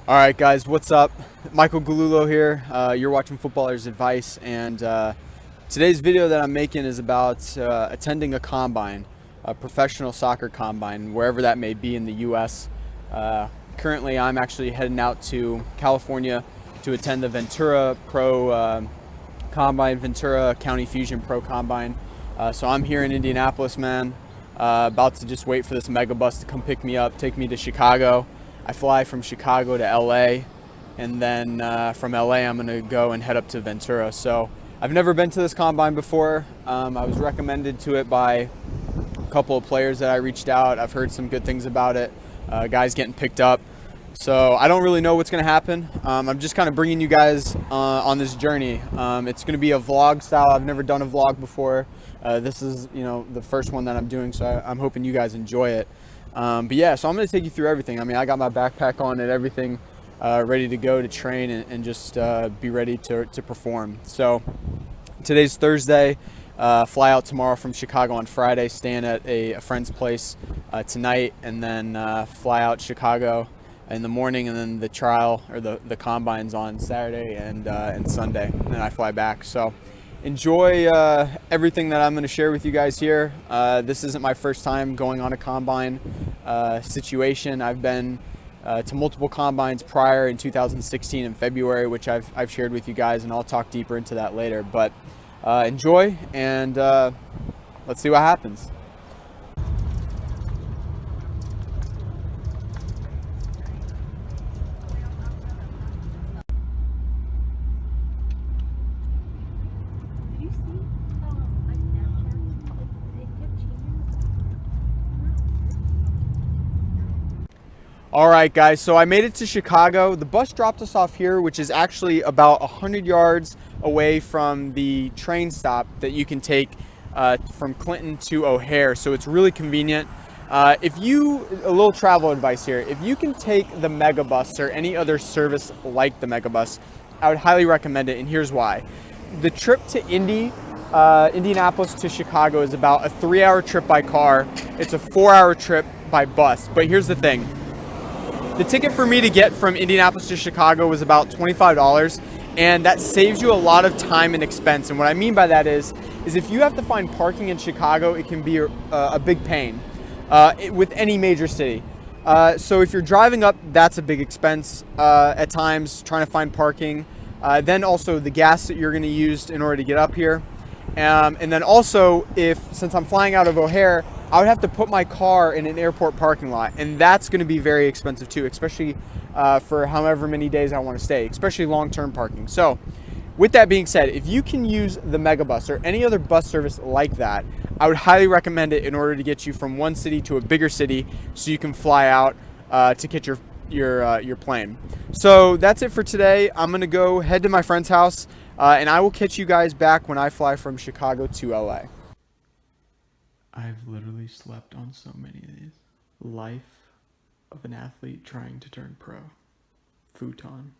All right, guys, what's up? Michael Gallulo here. You're watching Footballer's Advice, and today's video that I'm making is about attending a combine, a professional soccer combine, wherever that may be in the U.S. Currently, I'm actually heading out to California to attend the Ventura Combine, Ventura County Fusion Pro Combine. So I'm here in Indianapolis, man. About to just wait for this mega bus to come pick me up, take me to Chicago. I fly from Chicago to LA, and then from LA I'm gonna go and head up to Ventura. So I've never been to this combine before. I was recommended to it by a couple of players that I reached out. I've heard some good things about it, guys getting picked up. So I don't really know what's gonna happen. I'm just kind of bringing you guys on this journey. It's gonna be a vlog style. I've never done a vlog before. This is, the first one that I'm doing, so I'm hoping you guys enjoy it. But yeah, so I'm going to take you through everything. I mean, I got my backpack on and everything ready to go to train and just be ready to perform. So today's Thursday, fly out tomorrow from Chicago on Friday, staying at a friend's place tonight, and then fly out Chicago in the morning, and then the trial or the combines on Saturday and Sunday, and then I fly back. So enjoy everything that I'm going to share with you guys here. This isn't my first time going on a combine situation. I've been to multiple combines prior in 2016 in February, which I've shared with you guys, and I'll talk deeper into that later. But enjoy, and let's see what happens. All right, guys, so I made it to Chicago. The bus dropped us off here, which is actually about 100 yards away from the train stop that you can take from Clinton to O'Hare, so it's really convenient. A little travel advice here, if you can take the Megabus or any other service like the Megabus, I would highly recommend it, and here's why. The trip to Indianapolis to Chicago is about a 3-hour trip by car. It's a 4-hour trip by bus, but here's the thing. The ticket for me to get from Indianapolis to Chicago was about $25, and that saves you a lot of time and expense. And what I mean by that is if you have to find parking in Chicago, it can be a big pain with any major city. So if you're driving up, that's a big expense at times, trying to find parking. Then also the gas that you're going to use in order to get up here. And then also, since I'm flying out of O'Hare, I would have to put my car in an airport parking lot, and that's going to be very expensive too, especially for however many days I want to stay, especially long-term parking. So with that being said, if you can use the Megabus or any other bus service like that, I would highly recommend it in order to get you from one city to a bigger city so you can fly out to catch your plane. So that's it for today. I'm going to go head to my friend's house, and I will catch you guys back when I fly from Chicago to LA. I've literally slept on so many of these. Life of an athlete trying to turn pro. Futon.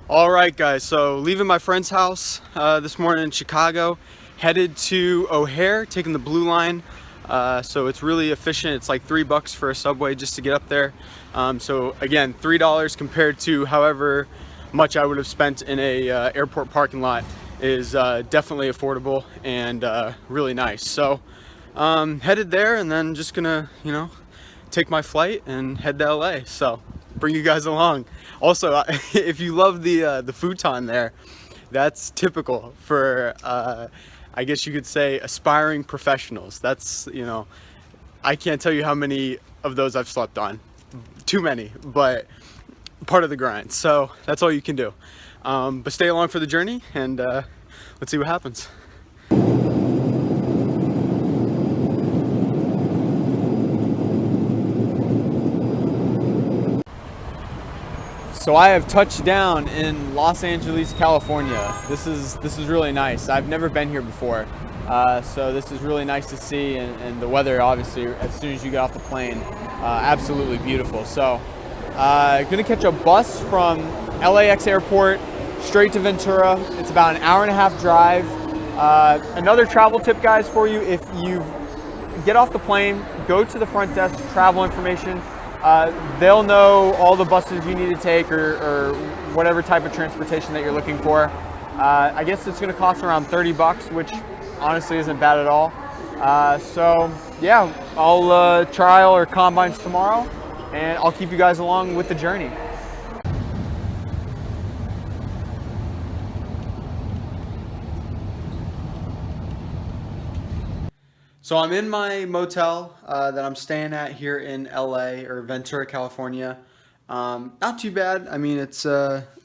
All right, guys, so leaving my friend's house this morning in Chicago, headed to O'Hare, taking the blue line. So it's really efficient. It's like $3 for a subway just to get up there. So again, $3 compared to however much I would have spent in a airport parking lot is definitely affordable and really nice. So headed there, and then just gonna take my flight and head to LA. So bring you guys along. Also, if you love the futon there, that's typical for I guess you could say aspiring professionals. That's I can't tell you how many of those I've slept on. Too many, but part of the grind. So that's all you can do. But stay along for the journey, and let's see what happens. So I have touched down in Los Angeles, California. This is really nice. I've never been here before, so this is really nice to see, and the weather, obviously, as soon as you get off the plane, absolutely beautiful. So gonna catch a bus from LAX airport straight to Ventura. It's about an hour-and-a-half drive. Another travel tip, guys, for you: if you get off the plane, go to the front desk, travel information. They'll know all the buses you need to take or whatever type of transportation that you're looking for. I guess it's going to cost around $30, which honestly isn't bad at all. So yeah, I'll trial or combines tomorrow, and I'll keep you guys along with the journey. So I'm in my motel that I'm staying at here in LA or Ventura, California. Not too bad. I mean, it's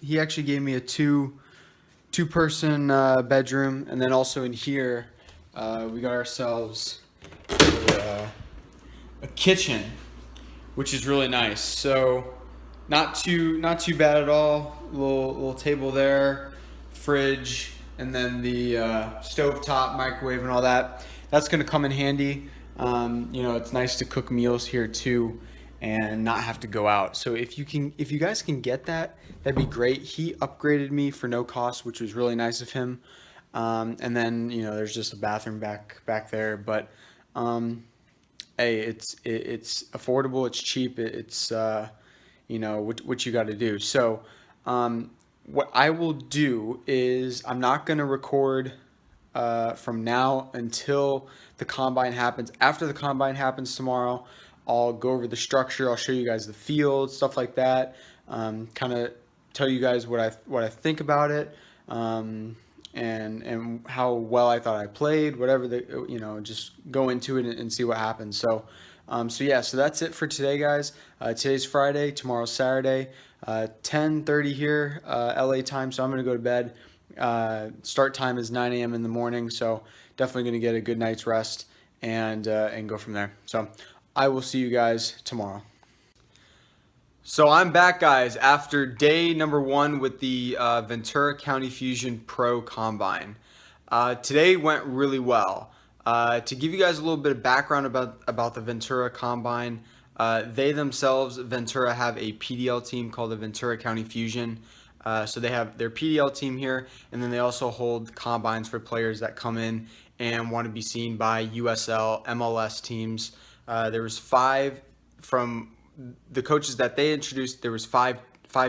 he actually gave me a two-person bedroom, and then also in here we got ourselves a kitchen, which is really nice. So not too bad at all. Little table there, fridge, and then the stovetop, microwave, and all that. That's going to come in handy. It's nice to cook meals here too, and not have to go out. So if you guys can get that, that'd be great. He upgraded me for no cost, which was really nice of him. And then there's just a bathroom back there, but hey, it's affordable, it's cheap, it's what you got to do. So what I will do is I'm not going to record from now until the combine happens. After the combine happens tomorrow, I'll go over the structure. I'll show you guys the field, stuff like that. Kind of tell you guys what I think about it, and how well I thought I played. Whatever just go into it and see what happens. So so that's it for today, guys. Today's Friday. Tomorrow's Saturday. 10:30 here, LA time. So I'm gonna go to bed. Start time is 9 a.m. in the morning, so definitely going to get a good night's rest and go from there. So I will see you guys tomorrow. So I'm back, guys, after day number 1 with the Ventura County Fusion Pro Combine. Today went really well. To give you guys a little bit of background about the Ventura Combine, they themselves, Ventura, have a PDL team called the Ventura County Fusion. So they have their PDL team here, and then they also hold combines for players that come in and want to be seen by USL, MLS teams. There was 5 from the coaches that they introduced. There was five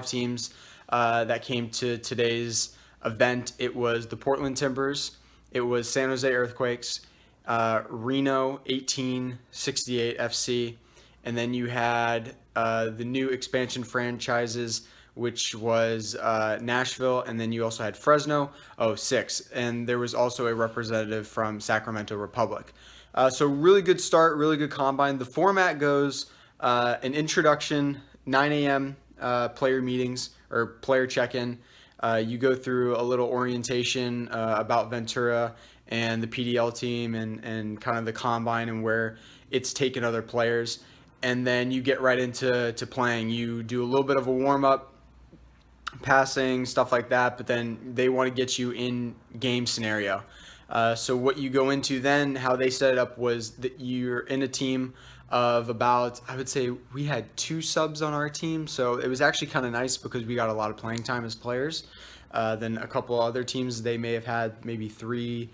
teams that came to today's event. It was the Portland Timbers, it was San Jose Earthquakes, Reno 1868 FC, and then you had the new expansion franchises, which was Nashville, and then you also had Fresno 06, and there was also a representative from Sacramento Republic. So really good start, really good combine. The format goes an introduction, 9 a.m. Player meetings or player check-in. You go through a little orientation about Ventura and the PDL team and kind of the combine and where it's taken other players. And then you get right into playing. You do a little bit of a warm-up, passing, stuff like that, but then they want to get you in game scenario. So what you go into then, how they set it up was that you're in a team of about, I would say we had 2 subs on our team, so it was actually kind of nice because we got a lot of playing time as players. Then a couple other teams, they may have had maybe 3,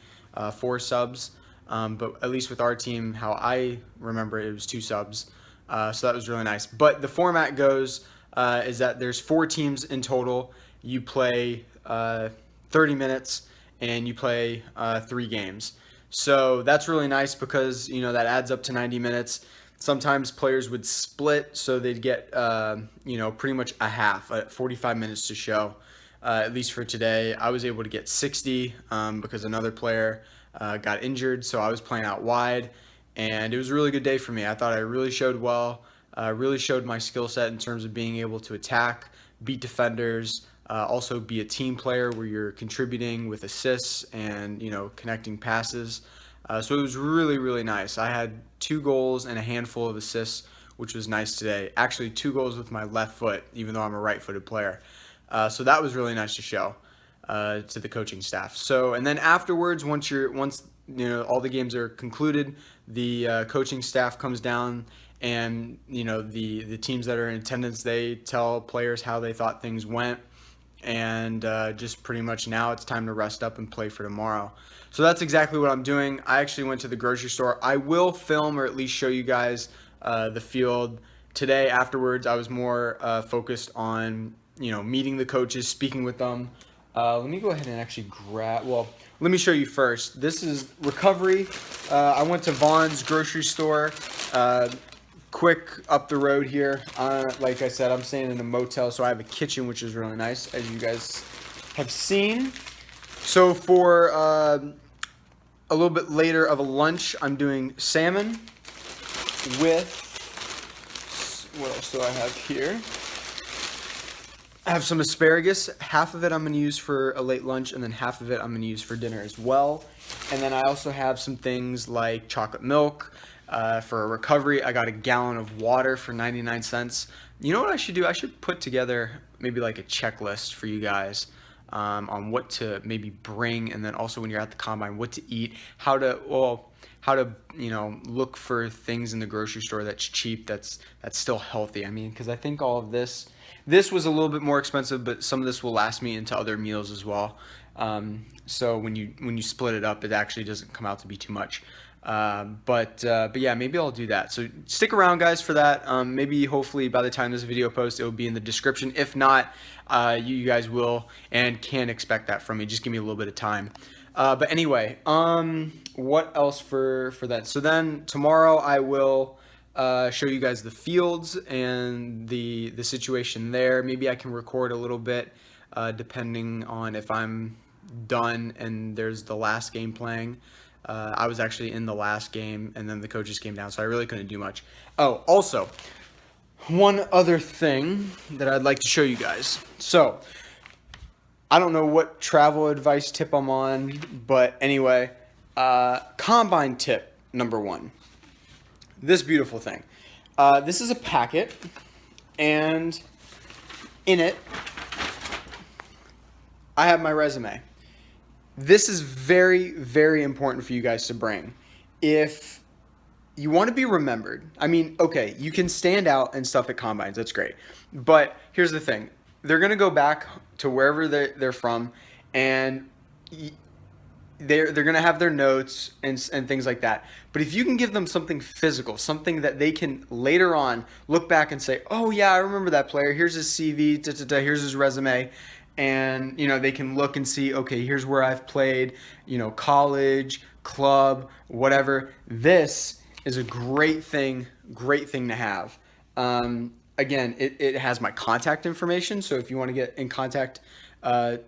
4 subs, but at least with our team, how I remember it was 2 subs. So that was really nice. But the format goes is that there's 4 teams in total. You play 30 minutes and you play 3 games. So that's really nice because that adds up to 90 minutes. Sometimes players would split, so they'd get pretty much a half, 45 minutes to show. At least for today, I was able to get 60 because another player got injured, so I was playing out wide, and it was a really good day for me. I thought I really showed well. Really showed my skill set in terms of being able to attack, beat defenders, also be a team player where you're contributing with assists and connecting passes. So it was really, really nice. I had 2 goals and a handful of assists, which was nice today. Actually, 2 goals with my left foot, even though I'm a right-footed player. So that was really nice to show to the coaching staff. So, and then afterwards, once all the games are concluded, the coaching staff comes down, and the teams that are in attendance, they tell players how they thought things went, and just pretty much now it's time to rest up and play for tomorrow. So that's exactly what I'm doing. I actually went to the grocery store. I will film or at least show you guys the field today afterwards, I was more focused on, meeting the coaches, speaking with them. Let me go ahead and actually let me show you first. This is recovery. I went to Vaughn's grocery store, quick up the road here. Like I said, I'm staying in a motel, so I have a kitchen, which is really nice, as you guys have seen. So for a little bit later of a lunch, I'm doing salmon with, what else do I have here? I have some asparagus. Half of it I'm going to use for a late lunch, and then half of it I'm going to use for dinner as well. And then I also have some things like chocolate milk. For a recovery, I got a gallon of water for 99 cents. You know what I should do? I should put together maybe like a checklist for you guys on what to maybe bring, and then also when you're at the combine, what to eat, how to look for things in the grocery store that's cheap, that's still healthy. I mean, because I think all of this was a little bit more expensive, but some of this will last me into other meals as well. So when you split it up, it actually doesn't come out to be too much. But yeah, maybe I'll do that. So stick around, guys, for that. Maybe hopefully by the time this video posts, it will be in the description. If not, you guys will and can expect that from me. Just give me a little bit of time. But anyway, what else for that? So then tomorrow I will show you guys the fields and the situation there. Maybe I can record a little bit depending on if I'm done and there's the last game playing. I was actually in the last game, and then the coaches came down, so I really couldn't do much. Oh, also, one other thing that I'd like to show you guys. So, I don't know what travel advice tip I'm on, but anyway, combine tip number 1. This beautiful thing. This is a packet, and in it, I have my resume. This is very, very important for you guys to bring. If you want to be remembered, I mean, okay, you can stand out and stuff at combines. That's great. But here's the thing. They're going to go back to wherever they're from, and they're going to have their notes and things like that. But if you can give them something physical, something that they can later on look back and say, oh, yeah, I remember that player. Here's his CV. Here's his resume. And, they can look and see, okay, here's where I've played, college, club, whatever. This is a great thing to have. Again, it has my contact information. So if you want to get in contact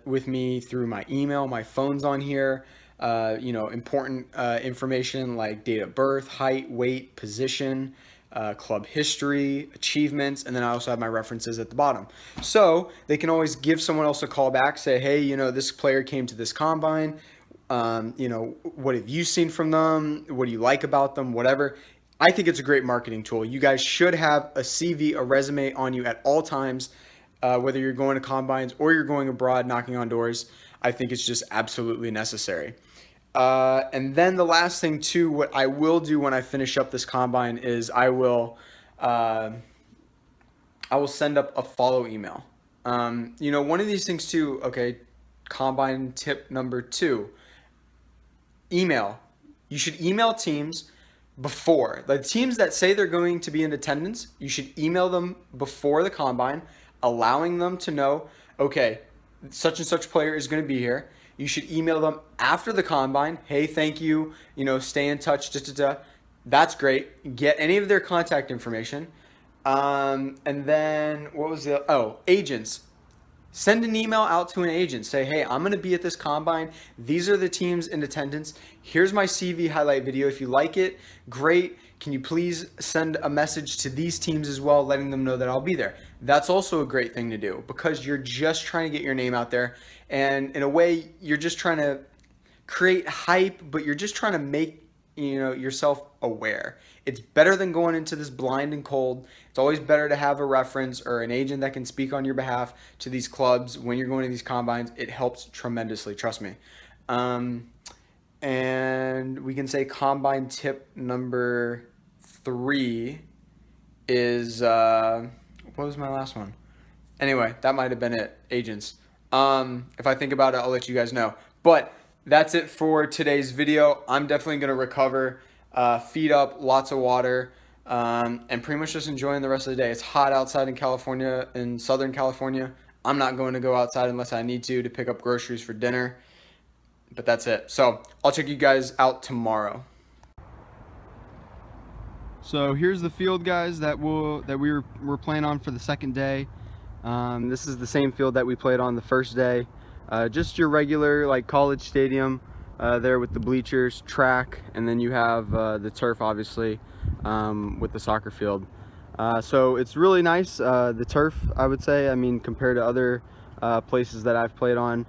with me through my email, my phone's on here. Important information like date of birth, height, weight, position, club history, achievements, and then I also have my references at the bottom. So they can always give someone else a call back, say, hey, this player came to this combine. What have you seen from them? What do you like about them? Whatever. I think it's a great marketing tool. You guys should have a CV, a resume on you at all times, whether you're going to combines or you're going abroad, knocking on doors. I think it's just absolutely necessary. And then the last thing too, what I will do when I finish up this combine is I will send up a follow email. One of these things too, okay, combine tip number 2, email. You should email teams before. The teams that say they're going to be in attendance, you should email them before the combine, allowing them to know, okay, such and such player is going to be here. You should email them after the combine. Hey, thank you. Stay in touch. That's great. Get any of their contact information. And then what was agents. Send an email out to an agent. Say, hey, I'm going to be at this combine. These are the teams in attendance. Here's my CV highlight video. If you like it, great. Can you please send a message to these teams as well, letting them know that I'll be there? That's also a great thing to do because you're just trying to get your name out there. And in a way, you're just trying to create hype, but you're just trying to make yourself aware. It's better than going into this blind and cold. It's always better to have a reference or an agent that can speak on your behalf to these clubs when you're going to these combines. It helps tremendously, trust me. And we can say combine tip number 3 is what was my last one? Anyway, that might have been it. Agents. If I think about it, I'll let you guys know. But that's it for today's video. I'm definitely going to recover, feed up lots of water, and pretty much just enjoying the rest of the day. It's hot outside in California, in Southern California. I'm not going to go outside unless I need to pick up groceries for dinner, but that's it. So I'll check you guys out tomorrow. So here's the field, guys, that we're playing on for the second day. This is the same field that we played on the first day. Just your regular like college stadium there with the bleachers, track, and then you have the turf, obviously, with the soccer field. So it's really nice. The turf, I would say, I mean, compared to other places that I've played on,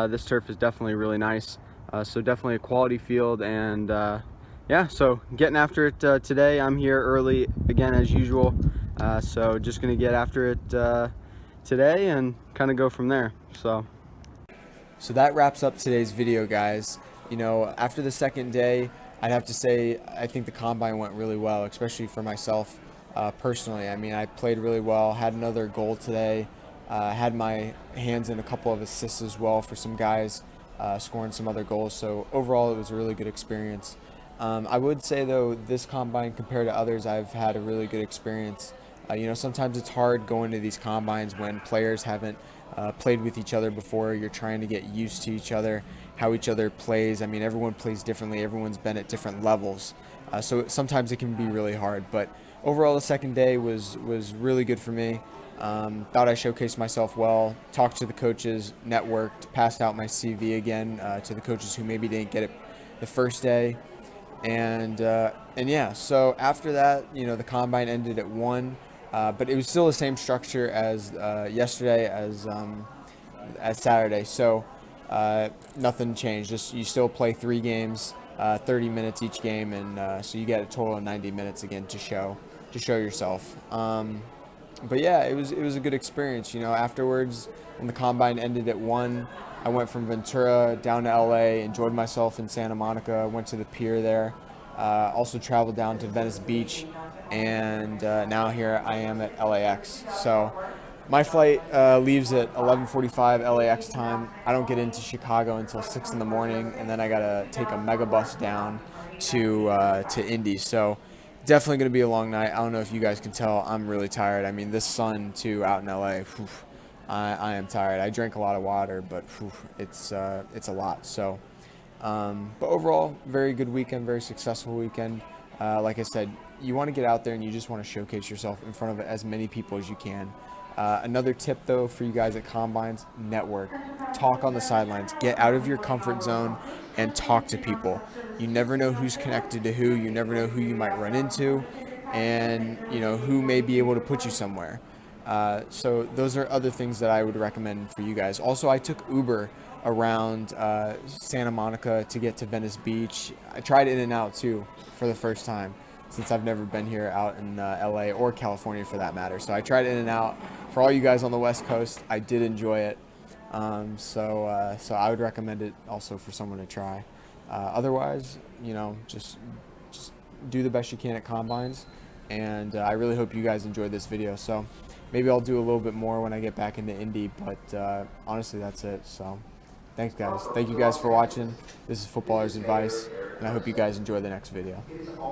this turf is definitely really nice. So definitely a quality field, and yeah, so getting after it today. I'm here early again as usual, so just gonna get after it today and kind of go from there. So that wraps up today's video, guys. You know, after the second day, I'd have to say I think the combine went really well, especially for myself personally. I mean, I played really well, had another goal today, had my hands in a couple of assists as well for some guys, scoring some other goals. So overall, it was a really good experience. I would say, though, this combine compared to others, I've had a really good experience. You know, sometimes it's hard going to these combines when players haven't played with each other before. You're trying to get used to each other, how each other plays. I mean, everyone plays differently. Everyone's been at different levels. So sometimes it can be really hard. But overall, the second day was really good for me. Thought I showcased myself well, talked to the coaches, networked, passed out my CV again to the coaches who maybe didn't get it the first day. And yeah, so after that, you know, the combine ended at 1, but it was still the same structure as yesterday, as Saturday. So nothing changed. Just you still play 3 games, 30 minutes each game, and so you get a total of 90 minutes again to show yourself. But yeah, it was a good experience. You know, afterwards, when the combine ended at 1, I went from Ventura down to LA, enjoyed myself in Santa Monica, went to the pier there, also traveled down to Venice Beach, and now here I am at LAX. So my flight leaves at 11:45 LAX time. I don't get into Chicago until 6 in the morning, and then I gotta take a mega bus down to Indy. So definitely gonna be a long night. I don't know if you guys can tell, I'm really tired. I mean, this sun too out in LA. Whew, I am tired. I drank a lot of water, but whew, it's a lot. So, but overall, very good weekend, very successful weekend. Like I said, you want to get out there and you just want to showcase yourself in front of as many people as you can. Another tip, though, for you guys at combines: network, talk on the sidelines, get out of your comfort zone and talk to people. You never know who's connected to who. You never know who you might run into, and you know who may be able to put you somewhere. So those are other things that I would recommend for you guys. Also, I took Uber around Santa Monica to get to Venice Beach. I tried In-N-Out too for the first time, since I've never been here out in LA or California for that matter. So I tried In-N-Out. For all you guys on the West Coast, I did enjoy it. So I would recommend it also for someone to try. Otherwise, you know, just do the best you can at combines. And I really hope you guys enjoyed this video. So maybe I'll do a little bit more when I get back into Indy, but honestly, that's it. So thanks, guys. Thank you guys for watching. This is Footballer's Advice, and I hope you guys enjoy the next video.